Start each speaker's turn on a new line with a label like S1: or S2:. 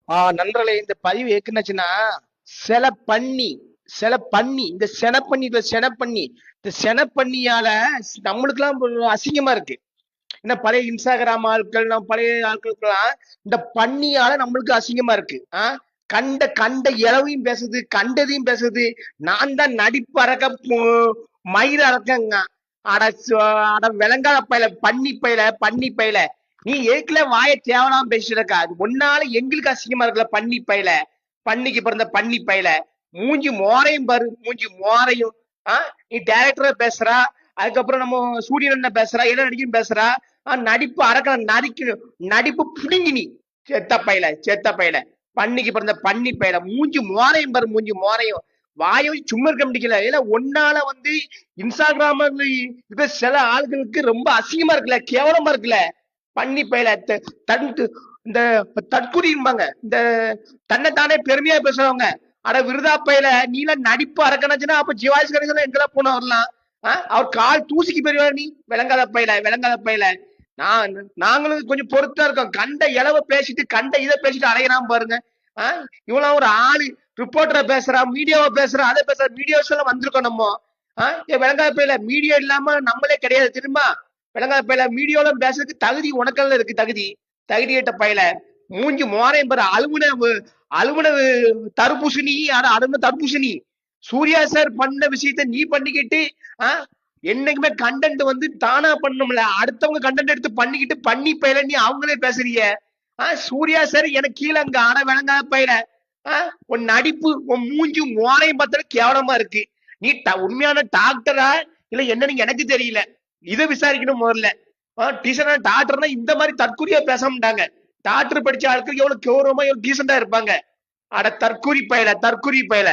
S1: நண்பர்களே, இந்த பதிவு எதுக்குன்னாச்சுன்னா, சில பண்ணி சில பண்ணி இந்த செனப்பண்ணி இந்த செனப்பண்ணியால நம்மளுக்கெல்லாம் ஒரு அசிங்கமா இருக்கு. என்ன பழைய இன்ஸ்டாகிராம் ஆட்கள், நம்ம பழைய ஆட்களுக்கெல்லாம் இந்த பண்ணியால நம்மளுக்கு அசிங்கமா இருக்கு. கண்ட கண்ட இளவையும் பேசுது, கண்டதையும் பேசுது. நான் தான் நடிப்பு அரக்க மயிர் அரக்கங்க. அட அட விளங்காத பையல, பண்ணி பையல. நீ ஏற்கல வாய தேவலாம் பேசிட்டு இருக்கா. அது ஒன்னால எங்களுக்கு அசிங்கமா இருக்குல்ல, பண்ணி பையல. பண்ணிக்கு பிறந்த பண்ணி பையல. மூஞ்சி மோரையும் பாரு, மூஞ்சி மோரையும். நீ டைரக்டரா பேசுறா, அதுக்கப்புறம் நம்ம சூரியன் பேசுறா, என்ன நடிக்கணும் பேசுறா. நடிப்பு அரக்கணும், நடிக்கணும், நடிப்பு புடுங்கி நீ. செத்த பையல. பண்ணிக்கு பிறந்த பண்ணி பையல. மூஞ்சி மோரையும் பாரு, மூஞ்சி மோரையும். வாயை சும்மா இருக்க முடியல. ஏன்னா ஒன்னால வந்து இன்ஸ்டாகிராம்ல இருக்கிற சில ஆளுகளுக்கு ரொம்ப அசிங்கமா இருக்குல்ல, கேவலமா இருக்குல்ல. பண்ணி பயில இந்த தற்குறிம்பாங்க, இந்த தன்னைத்தானே பெருமையா பேசுறவங்க. அட விருதா பயில, நீலாம் நடிப்பு அரக்கணச்சுன்னா அப்ப சிவாஜி கணேசன் எங்கெல்லாம் போன வரலாம். அவர் கால் தூசிக்கு பெரியவா நீ. விளங்காத பயில. நான் நாங்களும் கொஞ்சம் பொறுத்தா இருக்கோம். கண்ட இளவ பேசிட்டு கண்ட இதை பேசிட்டு அலையறான் பாருங்க. இவெல்லாம் ஒரு ஆளு. ரிப்போர்ட்டரை பேசுறா, மீடியாவை பேசுறா, அதை பேசுற மீடியாஸ் எல்லாம் வந்திருக்கோம் நம்ம. விளங்காத பயில, மீடியா இல்லாம நம்மளே கிடையாது தெரியுமா. விளங்காத பயில, மீடியாவில பேசுறதுக்கு தகுதி உனக்கெல்லாம் இருக்கு. தகுதி கேட்ட பயில. மூஞ்சி மோரையும் பாரு, அலுவன தடுப்பூசணி. அலுவன தடுப்பூசணி. சூர்யா சார் பண்ண விஷயத்த நீ பண்ணிக்கிட்டு என்னைக்குமே கண்டென்ட் வந்து தானா பண்ணணும்ல, அடுத்தவங்க கண்டென்ட் எடுத்து பண்ணிக்கிட்டு பண்ணி பயில நீ அவங்களே பேசுறீங்க. சூர்யா சார் எனக்கு கீழே அங்க ஆட விளங்காத பயில. உன் நடிப்பு, உன் மூஞ்சி மோரையும் பார்த்தாலும் கேவலமா இருக்கு. நீ உண்மையான டாக்டரா இல்ல என்னன்னு எனக்கு தெரியல. இதை விசாரிக்கணும் முதல்ல. டீசென்டா டாக்டர்னா இந்த மாதிரி தற்கொலையா பேச மாட்டாங்க. டாக்டர் படிச்ச ஆட்கள் எவ்வளவு கௌரவமா எவ்வளவு டீசெண்டா இருப்பாங்க. அட தற்கூரி பயல.